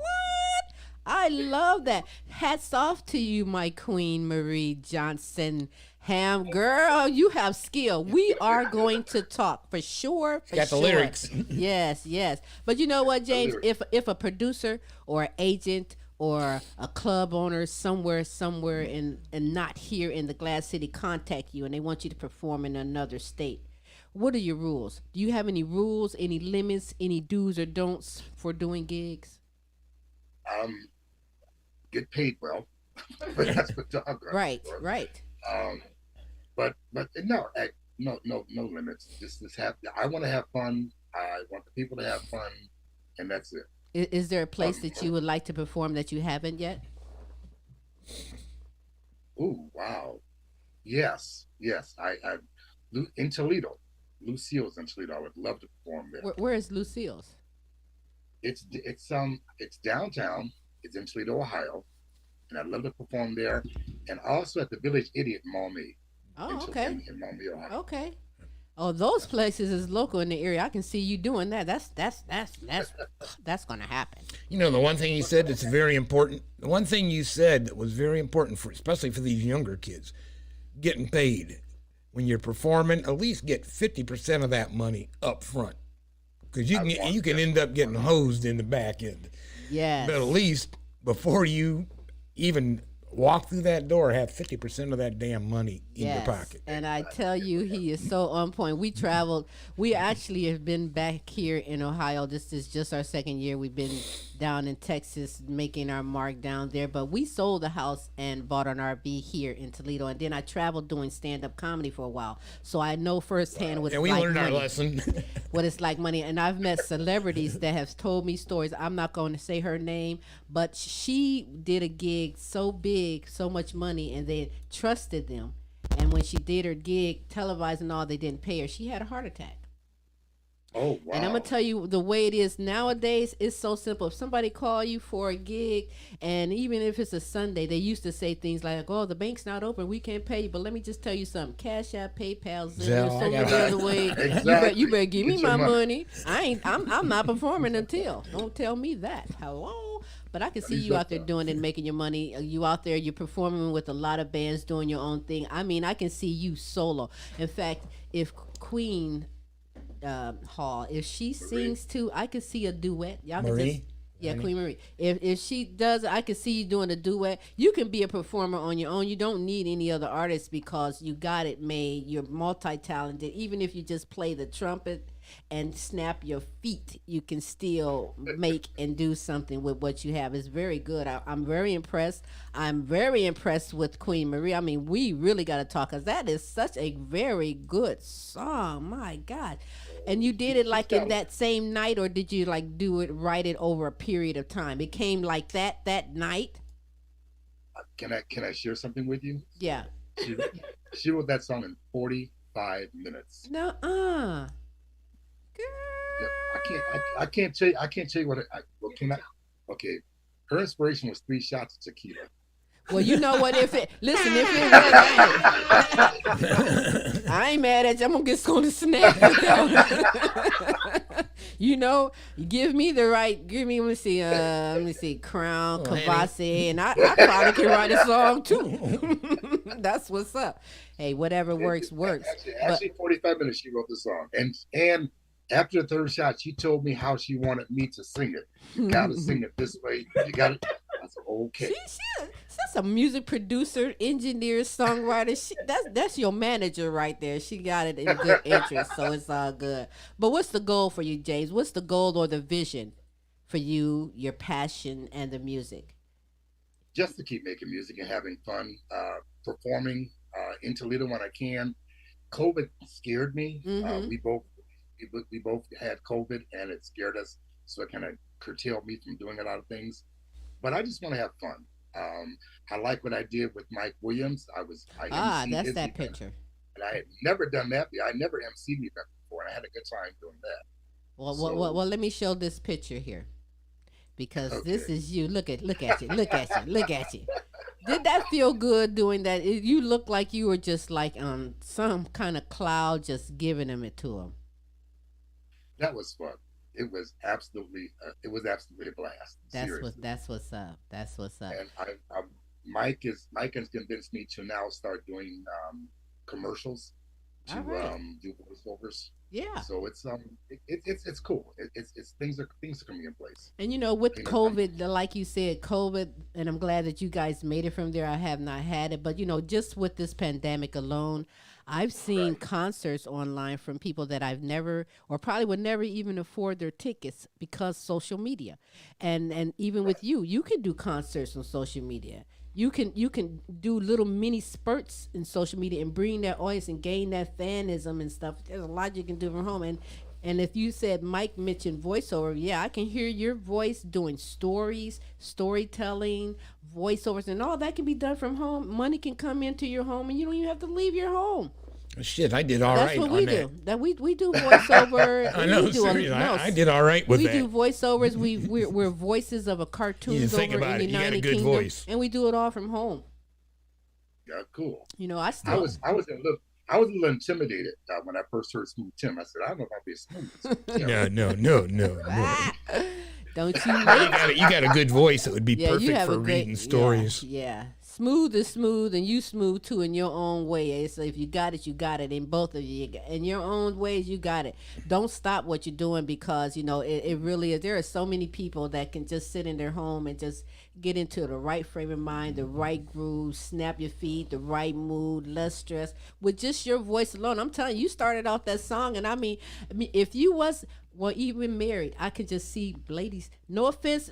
[SPEAKER 3] I love that. Hats off to you, my queen, Marie Johnson Ham. Girl, you have skill. We are going to talk for sure.
[SPEAKER 7] Got the lyrics.
[SPEAKER 3] Yes, yes. But you know what, James? If a producer or an agent or a club owner somewhere and not here in the Glass City contact you and they want you to perform in another state, what are your rules? Do you have any rules, any limits, any do's or don'ts for doing gigs?
[SPEAKER 8] Get paid well. That's what
[SPEAKER 3] Right.
[SPEAKER 8] But no limits. Just have. I want to have fun. I want the people to have fun, and that's it.
[SPEAKER 3] Is there a place that you would like to perform that you haven't yet?
[SPEAKER 8] Oh wow, yes. I in Toledo, Lucille's in Toledo. I would love to perform there.
[SPEAKER 3] Where is Lucille's?
[SPEAKER 8] It's downtown. It's in Toledo, Ohio, and I'd love to perform there, and also at the Village Idiot in Maumee.
[SPEAKER 3] Oh, okay.
[SPEAKER 8] In Maumee, Ohio.
[SPEAKER 3] Okay. Oh, those places is local in the area. I can see you doing that. That's gonna happen.
[SPEAKER 7] The one thing you said that's very important. The one thing you said that was very important for, especially for these younger kids, getting paid. When you're performing, at least get 50% of that money up front, because you can end up getting hosed in the back end.
[SPEAKER 3] Yes.
[SPEAKER 7] But at least before you even walk through that door, have 50% of that damn money in your pocket.
[SPEAKER 3] And I tell you, he is so on point. We traveled. We actually have been back here in Ohio. This is just our second year. We've been down in Texas making our mark down there. But we sold the house and bought an RV here in Toledo. And then I traveled doing stand-up comedy for a while. So I know firsthand what it's like.
[SPEAKER 7] And we learned
[SPEAKER 3] money,
[SPEAKER 7] our lesson.
[SPEAKER 3] what it's like money. And I've met celebrities that have told me stories. I'm not going to say her name, but she did a gig so big, so much money, and they trusted them. And when she did her gig, televised and all, they didn't pay her. She had a heart attack.
[SPEAKER 8] Oh, wow.
[SPEAKER 3] And I'm going to tell you the way it is nowadays, it's so simple. If somebody call you for a gig, and even if it's a Sunday, they used to say things like, oh, the bank's not open, we can't pay you. But let me just tell you something. Cash App, PayPal, Zelle, so many other ways.
[SPEAKER 8] Exactly.
[SPEAKER 3] You better give me my money. I'm not performing until. Don't tell me that. Hello? But I can see you out there doing it and making your money. You out there, you're performing with a lot of bands, doing your own thing. I mean, I can see you solo. In fact, if Queen Hall, if she sings too, I could see a duet. Y'all can
[SPEAKER 7] Marie?
[SPEAKER 3] Queen Marie. If she does, I could see you doing a duet. You can be a performer on your own. You don't need any other artists because you got it made. You're multi-talented. Even if you just play the trumpet and snap your feet, you can still make and do something with what you have. It's very good. I'm very impressed. I'm very impressed with Queen Marie. I mean, we really got to talk, because that is such a very good song. My God. And you did it like in that same night, or did you like write it over a period of time? It came like that night?
[SPEAKER 8] Can I share something with you?
[SPEAKER 3] Yeah.
[SPEAKER 8] She wrote that song in 45 minutes.
[SPEAKER 3] No,
[SPEAKER 8] I can't tell you what. Okay, her inspiration was 3 shots of tequila.
[SPEAKER 3] Well, you know what? If it was, I ain't mad at you. I'm gonna get on the snap. Give me the right. Let me see, Crown, Kavasi, and I probably can write a song too. That's what's up. Hey, whatever works.
[SPEAKER 8] Actually, 45 minutes she wrote the song, and After the third shot, she told me how she wanted me to sing it. You got to sing it this way. You got to. I said, okay.
[SPEAKER 3] She's a music producer, engineer, songwriter. That's your manager right there. She got it in good interest, so it's all good. But what's the goal for you, James? What's the goal or the vision for you, your passion, and the music?
[SPEAKER 8] Just to keep making music and having fun, performing in Toledo when I can. COVID scared me. We both had COVID, and it scared us, so it kind of curtailed me from doing a lot of things. But I just want to have fun. I like what I did with Mike Williams. I
[SPEAKER 3] that's
[SPEAKER 8] his
[SPEAKER 3] that
[SPEAKER 8] event,
[SPEAKER 3] picture.
[SPEAKER 8] and I had never done that. I never emceed an event before, and I had a good time doing that.
[SPEAKER 3] Well, let me show this picture here, because this is you. Look at you. Look at you. Did that feel good doing that? You look like you were just like on some kind of cloud, just giving it to him.
[SPEAKER 8] That was fun. It was absolutely a blast.
[SPEAKER 3] That's what's up.
[SPEAKER 8] And Mike has convinced me to now start doing commercials to do voiceovers.
[SPEAKER 3] Yeah.
[SPEAKER 8] So it's cool. It's things are coming in place.
[SPEAKER 3] And with COVID, like you said, COVID, and I'm glad that you guys made it from there. I have not had it, but just with this pandemic alone, I've seen concerts online from people that I've never, or probably would never even afford their tickets because social media, and even with you can do concerts on social media. You can do little mini spurts in social media and bring that audience and gain that fanism and stuff. There's a lot you can do from home. And if you said Mike mentioned voiceover, yeah, I can hear your voice doing stories, storytelling, voiceovers, and all that can be done from home. Money can come into your home, and you don't even have to leave your home.
[SPEAKER 7] Shit, I did all right.
[SPEAKER 3] That's what we do. That we do voiceover.
[SPEAKER 7] I know, seriously, I did all right with that.
[SPEAKER 3] We do voiceovers. We're voices of a cartoon over in the United Kingdom, voice. And we do it all from home.
[SPEAKER 8] Yeah, cool.
[SPEAKER 3] I
[SPEAKER 8] was a little intimidated when I first heard Smooth Tim. I said, I don't know if I'll be smooth.
[SPEAKER 7] No.
[SPEAKER 3] Don't you?
[SPEAKER 7] You got a good voice. It would be perfect for reading stories.
[SPEAKER 3] Yeah. Smooth is smooth, and you smooth too in your own way. So if you got it, you got it. In both of you, in your own ways, you got it. Don't stop what you're doing, because it really is. There are so many people that can just sit in their home and just get into the right frame of mind, the right groove, snap your feet, the right mood, less stress with just your voice alone. I'm telling you, you started off that song, and I mean, if you was even married, I could just see ladies. No offense,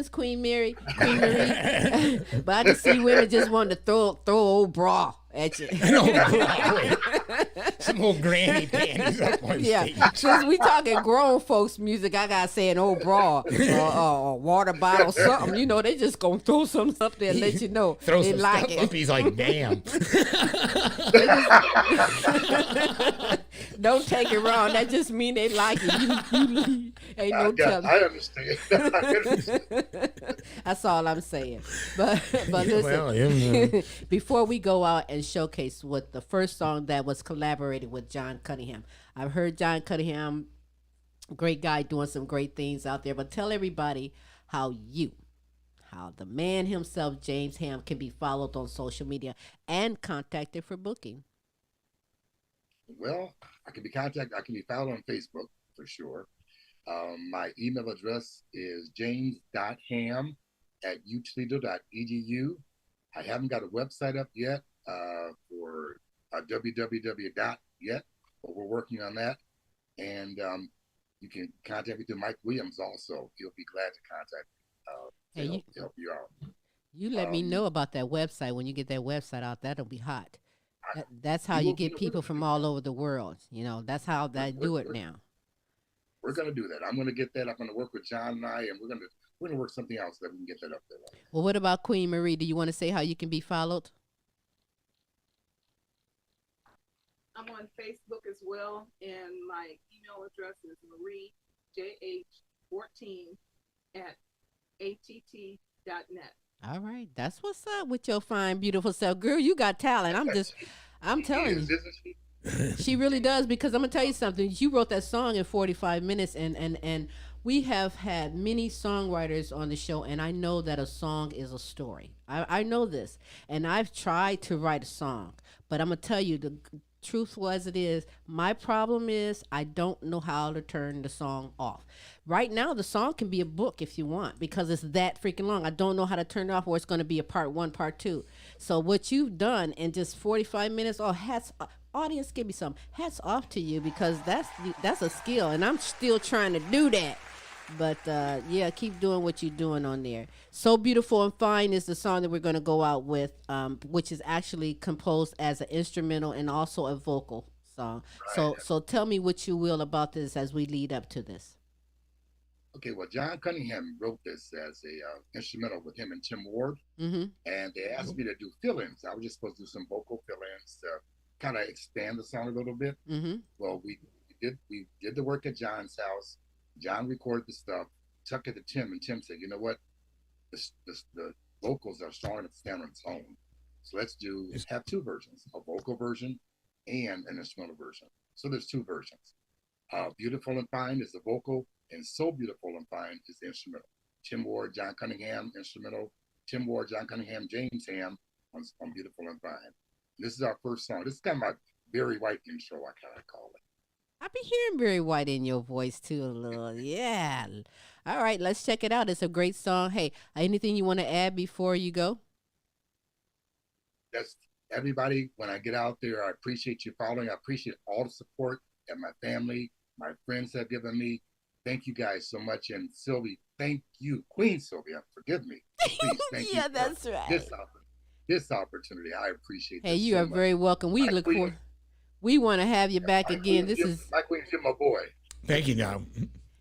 [SPEAKER 3] Queen Marie, but I can see women just wanting to throw old bra at you.
[SPEAKER 7] Some old granny panties up on stage.
[SPEAKER 3] Since we talking grown folks music, I gotta say an old bra, or water bottle, something. They just gonna throw something up there and let you know
[SPEAKER 7] throw
[SPEAKER 3] they
[SPEAKER 7] some
[SPEAKER 3] like
[SPEAKER 7] stuff
[SPEAKER 3] it.
[SPEAKER 7] up. He's like, damn.
[SPEAKER 3] Don't take it wrong. That just mean they like it. You ain't no telling.
[SPEAKER 8] I understand.
[SPEAKER 3] That's all I'm saying. But listen, before we go out and showcase what the first song that was collaborated with John Cunningham. I've heard John Cunningham, great guy, doing some great things out there. But tell everybody how the man himself, James Ham, can be followed on social media and contacted for booking.
[SPEAKER 8] Well, I can be found on Facebook for sure. My email address is james.ham@utoledo.edu. I haven't got a website up yet for www. yet, but we're working on that. And you can contact me through Mike Williams also. He'll be glad to contact me to help you out.
[SPEAKER 3] You let me know about that website. When you get that website out, that'll be hot. That's how you get people from all over the world. That's how they do it now.
[SPEAKER 8] We're going to do that. I'm going to get that. I'm going to work with John and I, and we're going to work something else that we can get that up there.
[SPEAKER 3] Well, what about Queen Marie? Do you want to say how you can be followed?
[SPEAKER 9] I'm on Facebook as well, and my email address is mariejh14@att.net.
[SPEAKER 3] All right, that's what's up with your fine, beautiful self, girl. You got talent. I'm telling you. She really does, because I'm gonna tell you something. You wrote that song in 45 minutes, and we have had many songwriters on the show, and I know that a song is a story. I know this, and I've tried to write a song, but I'm gonna tell you, truthful as it is, my problem is I don't know how to turn the song off. Right now, the song can be a book if you want, because it's that freaking long. I don't know how to turn it off, or it's going to be a part 1, part 2. So what you've done in just 45 minutes, audience, give me some hats off to you, because that's a skill, and I'm still trying to do that. But yeah, keep doing what you're doing on there. So Beautiful and Fine is the song that we're going to go out with, which is actually composed as an instrumental and also a vocal song. Right. So tell me what you will about this as we lead up to this.
[SPEAKER 8] Okay, well, John Cunningham wrote this as a instrumental with him and Tim Ward, and they asked me to do fill-ins. I was just supposed to do some vocal fill-ins to kind of expand the song a little bit. Well, we did the work at John's house. John recorded the stuff, took it to Tim, and Tim said, you know what, the vocals are starting to stand on its own. So let's have 2 versions, a vocal version and an instrumental version. So there's 2 versions. Beautiful and Fine is the vocal, and So Beautiful and Fine is the instrumental. Tim Ward, John Cunningham, instrumental. Tim Ward, John Cunningham, James Ham on Beautiful and Fine. This is our first song. This is kind of my Barry White intro, I kind of call it.
[SPEAKER 3] I be hearing Barry White in your voice too a little. Yeah. All right, let's check it out. It's a great song. Hey, anything you want to add before you go?
[SPEAKER 8] That's everybody. When I get out there, I appreciate you following. I appreciate all the support that my family, my friends have given me. Thank you guys so much. And Silvy, thank you. Queen Silvy, forgive me. Please, thank you.
[SPEAKER 3] That's right.
[SPEAKER 8] This opportunity, I appreciate it.
[SPEAKER 3] Hey, you are very welcome. We look forward. We want to have you back again. This is
[SPEAKER 8] my Queen Jim, my boy.
[SPEAKER 7] Thank you, now.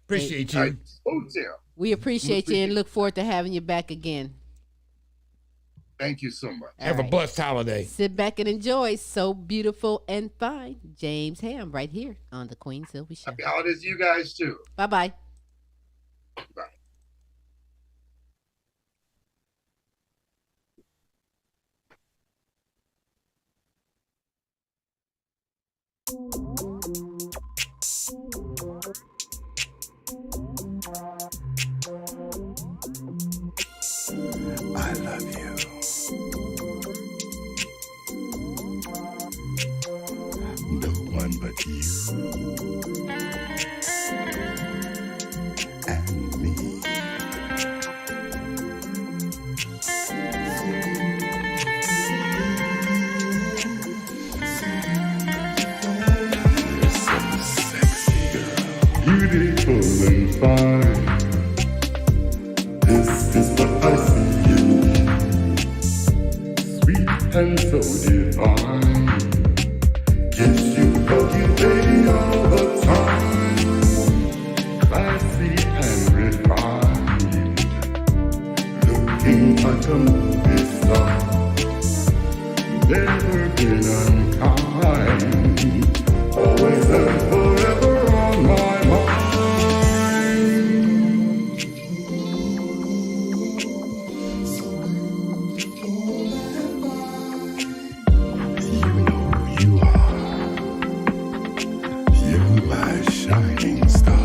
[SPEAKER 7] Appreciate you.
[SPEAKER 3] We appreciate you and look forward to having you back again.
[SPEAKER 8] Thank you so much.
[SPEAKER 7] Have a blessed holiday.
[SPEAKER 3] Sit back and enjoy So Beautiful and Fine. James Ham right here on the Queen Silvy Show.
[SPEAKER 8] Happy holidays to you guys too.
[SPEAKER 3] Bye-bye.
[SPEAKER 8] Bye.
[SPEAKER 10] I love you. No one but you and me. Beautiful and fine. This is what I see you. Sweet and so divine. Kiss you, hug you, baby, all the time. Classy and refined. Looking like a movie star. Never been unkind. Always and forever on my mind. Shining star.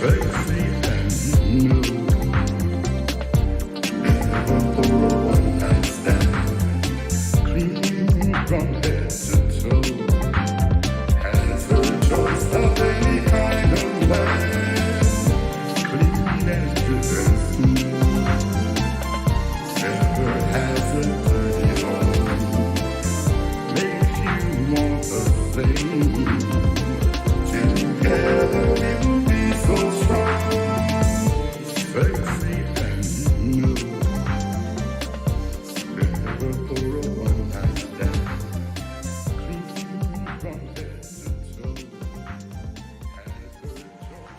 [SPEAKER 10] sexy and new. Never for a one-night stand. Clean from head to toe. Has a choice of any kind of man. Clean and good and smooth. Never has a dirty home. Makes you want the same. Together we will be so strong. Sexy and new. Never for a one-night stand. Clean from head to toe. Has a choice.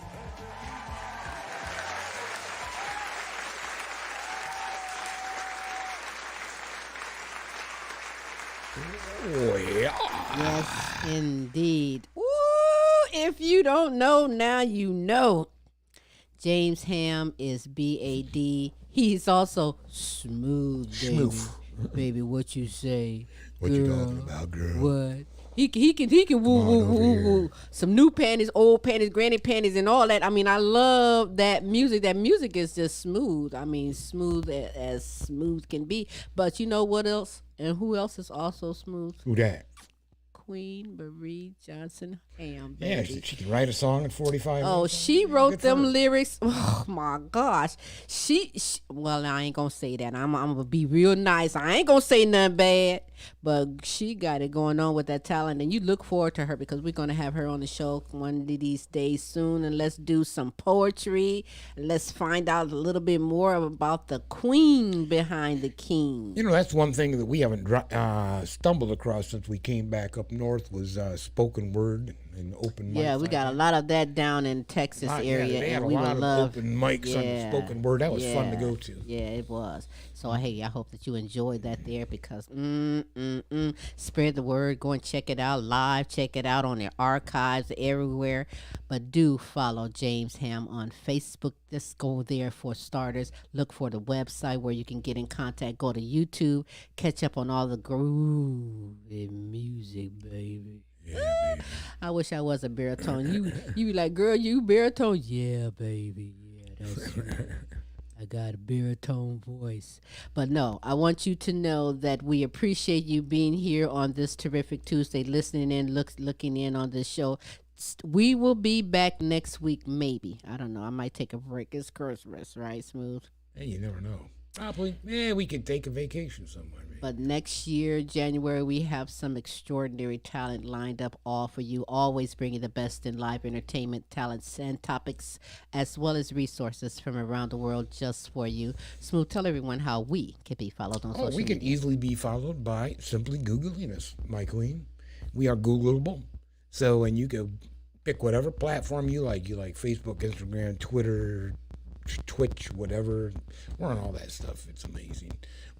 [SPEAKER 7] Oh, yeah.
[SPEAKER 3] Yes, indeed. Woo! If you don't know, now you know. James Ham is B-A-D. He's also smooth, baby.
[SPEAKER 7] Smooth.
[SPEAKER 3] Baby, what you say?
[SPEAKER 7] What you talking about, girl?
[SPEAKER 3] What? He can woo
[SPEAKER 7] on
[SPEAKER 3] woo
[SPEAKER 7] over
[SPEAKER 3] woo
[SPEAKER 7] here.
[SPEAKER 3] woo. Some new panties, old panties, granny panties, and all that. I mean, I love that music. That music is just smooth. I mean, smooth as smooth can be. But you know what else? And who else is also smooth?
[SPEAKER 7] Who that?
[SPEAKER 3] Queen Marie Johnson Ham,
[SPEAKER 7] Yeah,
[SPEAKER 3] baby.
[SPEAKER 7] she can write a song in 45
[SPEAKER 3] Oh,
[SPEAKER 7] minutes.
[SPEAKER 3] she
[SPEAKER 7] Good
[SPEAKER 3] wrote
[SPEAKER 7] for
[SPEAKER 3] them
[SPEAKER 7] her.
[SPEAKER 3] lyrics. Oh my gosh, she well, I ain't gonna say that. I'm gonna be real nice. I ain't gonna say nothing bad, but she got it going on with that talent, and you look forward to her because we're gonna have her on the show one of these days soon, and let's do some poetry. Let's find out a little bit more about the queen behind the king.
[SPEAKER 7] You know, that's one thing that we haven't stumbled across since we came back up north was spoken word and open mic.
[SPEAKER 3] Yeah, we got a lot of that down in Texas area,
[SPEAKER 7] they had
[SPEAKER 3] and
[SPEAKER 7] a
[SPEAKER 3] we
[SPEAKER 7] lot
[SPEAKER 3] would
[SPEAKER 7] of
[SPEAKER 3] love
[SPEAKER 7] open mics on the spoken word. That was fun to go to.
[SPEAKER 3] Yeah, it was. So hey, I hope that you enjoyed that there because spread the word. Go and check it out live. Check it out on their archives everywhere. But do follow James Ham on Facebook. Just go there for starters. Look for the website where you can get in contact. Go to YouTube. Catch up on all the groovy music, baby.
[SPEAKER 7] Yeah, baby.
[SPEAKER 3] I wish I was a baritone. You be like, girl, you baritone? Yeah, baby. Yeah, that's right. I got a baritone voice. But no, I want you to know that we appreciate you being here on this terrific Tuesday, listening in, looking in on this show. We will be back next week, maybe. I don't know. I might take a break. It's Christmas, right, Smooth?
[SPEAKER 7] Hey, you never know. Probably. Yeah, we could take a vacation somewhere. Maybe.
[SPEAKER 3] But next year, January, we have some extraordinary talent lined up all for you, always bringing the best in live entertainment, talents, and topics, as well as resources from around the world just for you. Smooth, tell everyone how we can be followed on social
[SPEAKER 7] We can
[SPEAKER 3] media.
[SPEAKER 7] easily be followed by simply Googling us, my queen. We are Googleable. So, and you can pick whatever platform you like. You like Facebook, Instagram, Twitter, Twitch, whatever. We're on all that stuff. It's amazing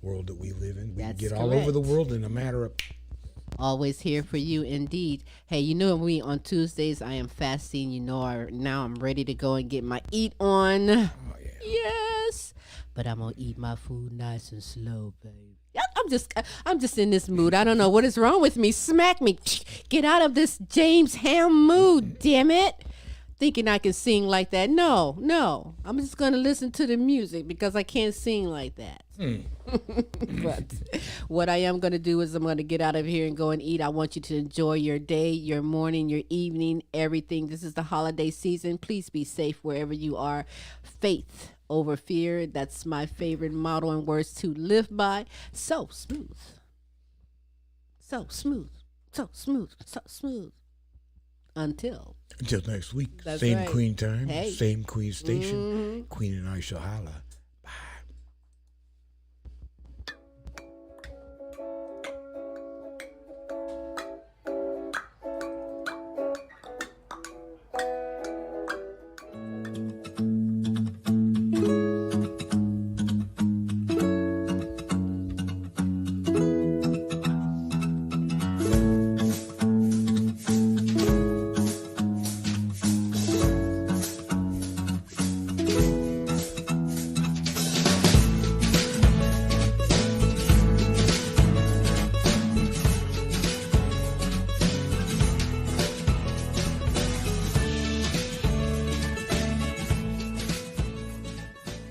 [SPEAKER 7] world that we live in. We can
[SPEAKER 3] That's
[SPEAKER 7] get all over the
[SPEAKER 3] correct.
[SPEAKER 7] world in a matter of.
[SPEAKER 3] Always here for you, indeed. Hey, you know we on Tuesdays I am fasting. You know, now I'm ready to go and get my eat on.
[SPEAKER 7] Oh yeah.
[SPEAKER 3] Yes, but I'm gonna eat my food nice and slow, baby. I'm just in this mood. I don't know what is wrong with me. Smack me. Get out of this James Ham mood, damn it. Thinking I can sing like that. No. I'm just gonna listen to the music because I can't sing like that. But what I am going to do is I'm going to get out of here and go and eat. I want you to enjoy your day, your morning, your evening, everything. This is the holiday season. Please be safe wherever you are. Faith over fear. That's my favorite motto and words to live by. So smooth. So smooth. So smooth. So smooth. Until
[SPEAKER 7] Until next week.
[SPEAKER 3] That's
[SPEAKER 7] Same
[SPEAKER 3] right.
[SPEAKER 7] queen time,
[SPEAKER 3] Hey.
[SPEAKER 7] same queen station. Queen and I shall holla.